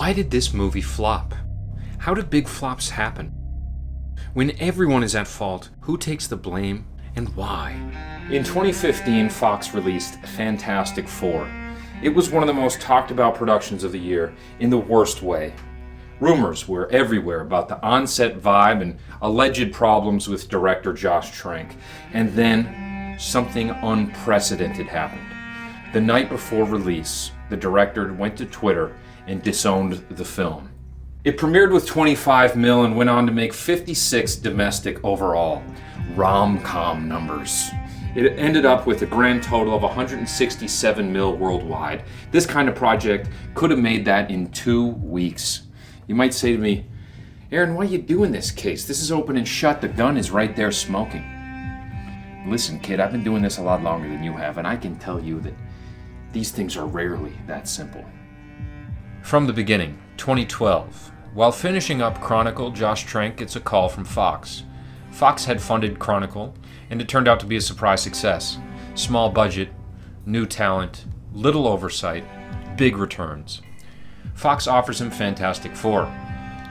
Why did this movie flop? How do big flops happen? When everyone is at fault, who takes the blame and why? In 2015, Fox released Fantastic Four. It was one of the most talked about productions of the year in the worst way. Rumors were everywhere about the on-set vibe and alleged problems with director Josh Trank. And then something unprecedented happened. The night before release, the director went to Twitter and disowned the film. It premiered with 25 mil and went on to make 56 domestic overall. Rom-com numbers. It ended up with a grand total of 167 mil worldwide. This kind of project could have made that in 2 weeks. You might say to me, Aaron, why are you doing this case? This is open and shut. The gun is right there smoking. Listen, kid, I've been doing this a lot longer than you have, and I can tell you that these things are rarely that simple. From the beginning, 2012. While finishing up Chronicle, Josh Trank gets a call from Fox. Fox had funded Chronicle, and it turned out to be a surprise success. Small budget, new talent, little oversight, big returns. Fox offers him Fantastic Four.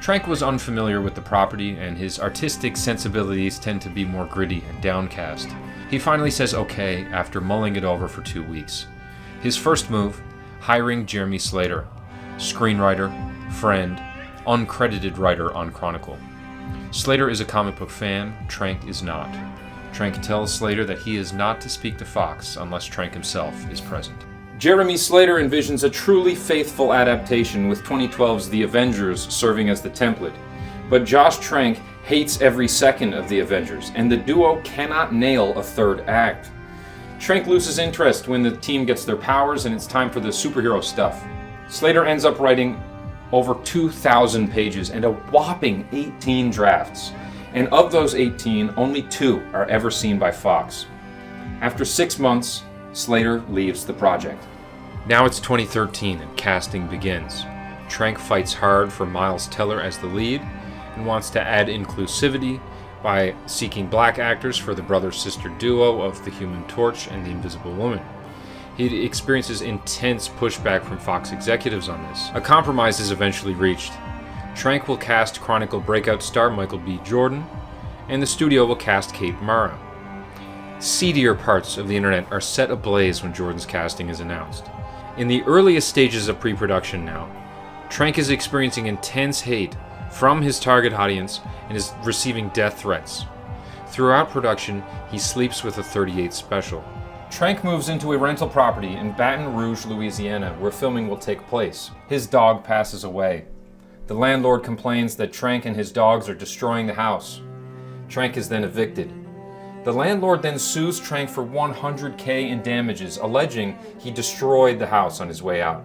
Trank was unfamiliar with the property, and his artistic sensibilities tend to be more gritty and downcast. He finally says okay after mulling it over for 2 weeks. His first move, hiring Jeremy Slater, screenwriter, friend, uncredited writer on Chronicle. Slater is a comic book fan, Trank is not. Trank tells Slater that he is not to speak to Fox unless Trank himself is present. Jeremy Slater envisions a truly faithful adaptation with 2012's The Avengers serving as the template. But Josh Trank hates every second of The Avengers, and the duo cannot nail a third act. Trank loses interest when the team gets their powers and it's time for the superhero stuff. Slater ends up writing over 2,000 pages and a whopping 18 drafts. And of those 18, only 2 are ever seen by Fox. After 6 months, Slater leaves the project. Now it's 2013 and casting begins. Trank fights hard for Miles Teller as the lead and wants to add inclusivity by seeking black actors for the brother-sister duo of the Human Torch and the Invisible Woman. He experiences intense pushback from Fox executives on this. A compromise is eventually reached. Trank will cast Chronicle breakout star Michael B. Jordan, and the studio will cast Kate Mara. Seedier parts of the internet are set ablaze when Jordan's casting is announced. In the earliest stages of pre-production now, Trank is experiencing intense hate from his target audience and is receiving death threats. Throughout production, he sleeps with a 38 Special. Trank moves into a rental property in Baton Rouge, Louisiana, where filming will take place. His dog passes away. The landlord complains that Trank and his dogs are destroying the house. Trank is then evicted. The landlord then sues Trank for $100K in damages, alleging he destroyed the house on his way out.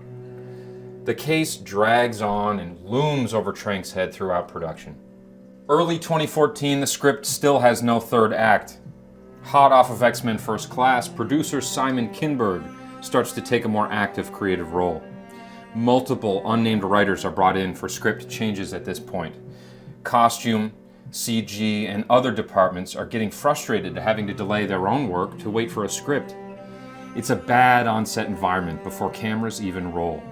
The case drags on and looms over Trank's head throughout production. Early 2014, the script still has no third act. Hot off of X-Men First Class, producer Simon Kinberg starts to take a more active creative role. Multiple unnamed writers are brought in for script changes at this point. Costume, CG, and other departments are getting frustrated at having to delay their own work to wait for a script. It's a bad on-set environment before cameras even roll.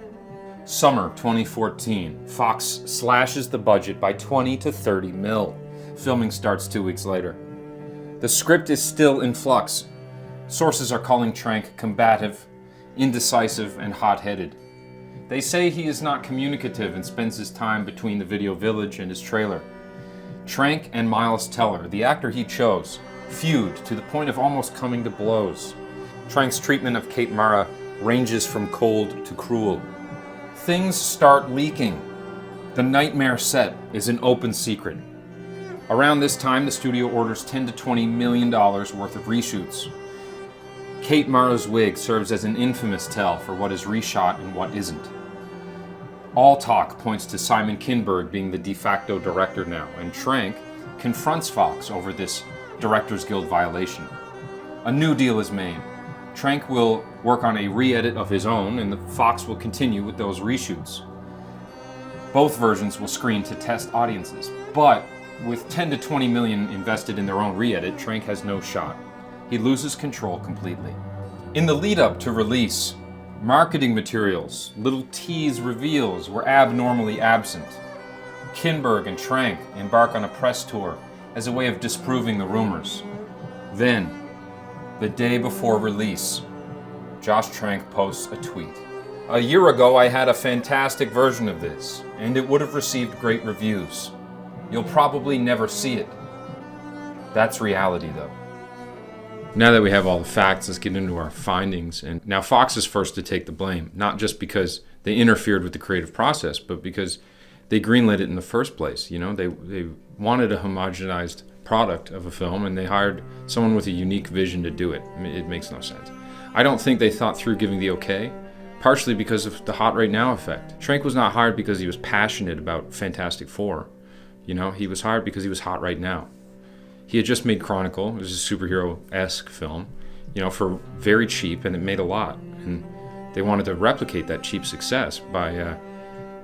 Summer 2014, Fox slashes the budget by 20 to 30 mil. Filming starts 2 weeks later. The script is still in flux. Sources are calling Trank combative, indecisive, and hot-headed. They say he is not communicative and spends his time between the video village and his trailer. Trank and Miles Teller, the actor he chose, feud to the point of almost coming to blows. Trank's treatment of Kate Mara ranges from cold to cruel. Things start leaking. The nightmare set is an open secret. Around this time, the studio orders $10 to $20 million worth of reshoots. Kate Mara's wig serves as an infamous tell for what is reshot and what isn't. All talk points to Simon Kinberg being the de facto director now, and Trank confronts Fox over this Directors Guild violation. A new deal is made. Trank will work on a re-edit of his own, and the Fox will continue with those reshoots. Both versions will screen to test audiences, but with 10 to 20 million invested in their own re-edit, Trank has no shot. He loses control completely. In the lead-up to release, Marketing materials, little tease reveals were abnormally absent. Kinberg and Trank embark on a press tour as a way of disproving the rumors. Then, the day before release, Josh Trank posts a tweet. "A year ago I had a fantastic version of this, and it would have received great reviews. You'll probably never see it." That's reality, though. Now that we have all the facts, let's get into our findings. And now Fox is first to take the blame, not just because they interfered with the creative process, but because they greenlit it in the first place. You know, they wanted a homogenized product of a film, and they hired someone with a unique vision to do it. I mean, it makes no sense. I don't think they thought through giving the okay, partially because of the hot right now effect. Trank was not hired because he was passionate about Fantastic Four. You know, he was hired because he was hot right now. He had just made Chronicle. It was a superhero-esque film, you know, for very cheap, and it made a lot. And they wanted to replicate that cheap success by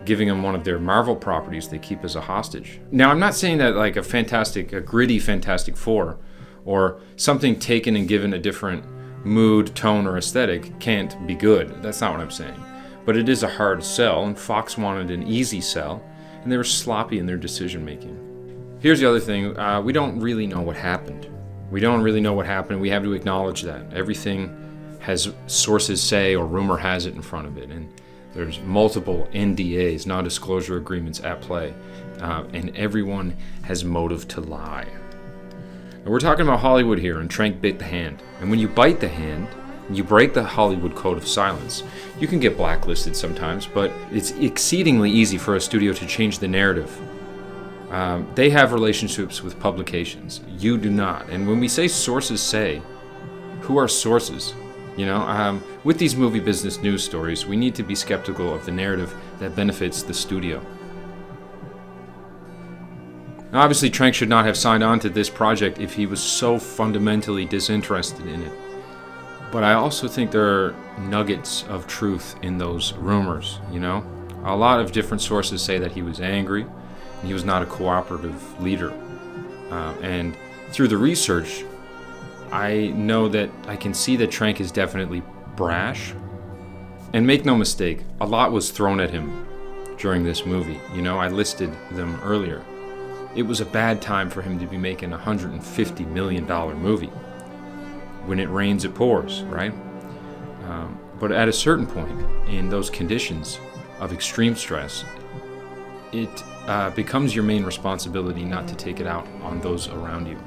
giving him one of their Marvel properties they keep as a hostage. Now, I'm not saying that like a gritty Fantastic Four or something taken and given a different mood, tone, or aesthetic can't be good. That's not what I'm saying. But it is a hard sell, and Fox wanted an easy sell, and they were sloppy in their decision-making. Here's the other thing. We don't really know what happened. We don't really know what happened. We have to acknowledge that. Everything has sources say or rumor has it in front of it. And there's multiple NDAs, non-disclosure agreements at play. And everyone has motive to lie. And we're talking about Hollywood here, and Trank bit the hand. And when you bite the hand, you break the Hollywood code of silence. You can get blacklisted sometimes, but it's exceedingly easy for a studio to change the narrative. They have relationships with publications. You do not. And when we say sources say, who are sources? You know, with these movie business news stories, we need to be skeptical of the narrative that benefits the studio. Now, obviously, Trank should not have signed on to this project if he was so fundamentally disinterested in it. But I also think there are nuggets of truth in those rumors, you know? A lot of different sources say that he was angry. He was not a cooperative leader. And through the research, I know that I can see that Trank is definitely brash. And make no mistake, a lot was thrown at him during this movie. You know, I listed them earlier. It was a bad time for him to be making a $150 million movie. When it rains, it pours, right? But at a certain point, in those conditions of extreme stress, it becomes your main responsibility not to take it out on those around you.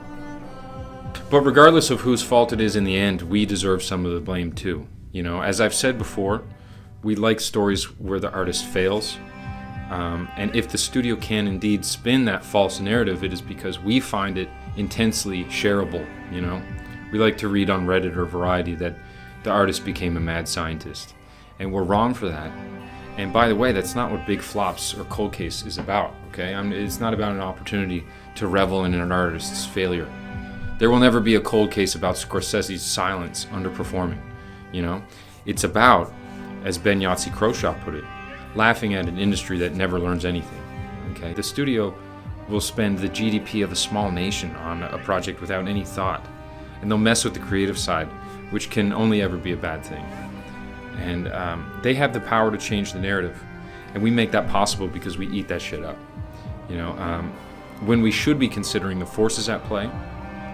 But regardless of whose fault it is in the end, we deserve some of the blame too. You know, as I've said before, we like stories where the artist fails. And if the studio can indeed spin that false narrative, it is because we find it intensely shareable, you know. We like to read on Reddit or Variety that the artist became a mad scientist. And we're wrong for that. And by the way, that's not what Big Flops or Cold Case is about, okay? It's not about an opportunity to revel in an artist's failure. There will never be a Cold Case about Scorsese's silence underperforming, you know? It's about, as Ben Yahtzee Croshaw put it, laughing at an industry that never learns anything, okay? The studio will spend the GDP of a small nation on a project without any thought, and they'll mess with the creative side, which can only ever be a bad thing. And they have the power to change the narrative, and we make that possible because we eat that shit up. You know, when we should be considering the forces at play,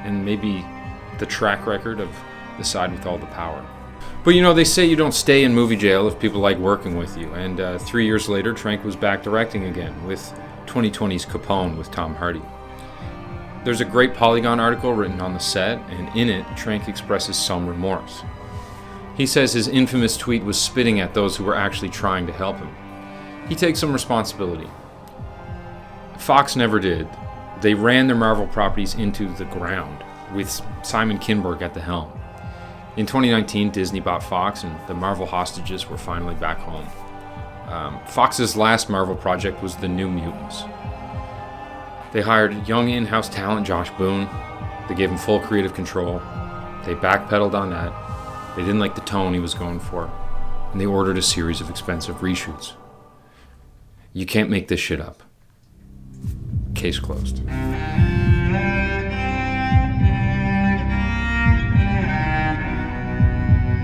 and maybe the track record of the side with all the power. But you know, they say you don't stay in movie jail if people like working with you. And 3 years later, Trank was back directing again with 2020's Capone with Tom Hardy. There's a great Polygon article written on the set, and in it, Trank expresses some remorse. He says his infamous tweet was spitting at those who were actually trying to help him. He takes some responsibility. Fox never did. They ran their Marvel properties into the ground with Simon Kinberg at the helm. In 2019, Disney bought Fox, and the Marvel hostages were finally back home. Fox's last Marvel project was The New Mutants. They hired young in-house talent Josh Boone. They gave him full creative control. They backpedaled on that. They didn't like the tone he was going for, and they ordered a series of expensive reshoots. You can't make this shit up. Case closed.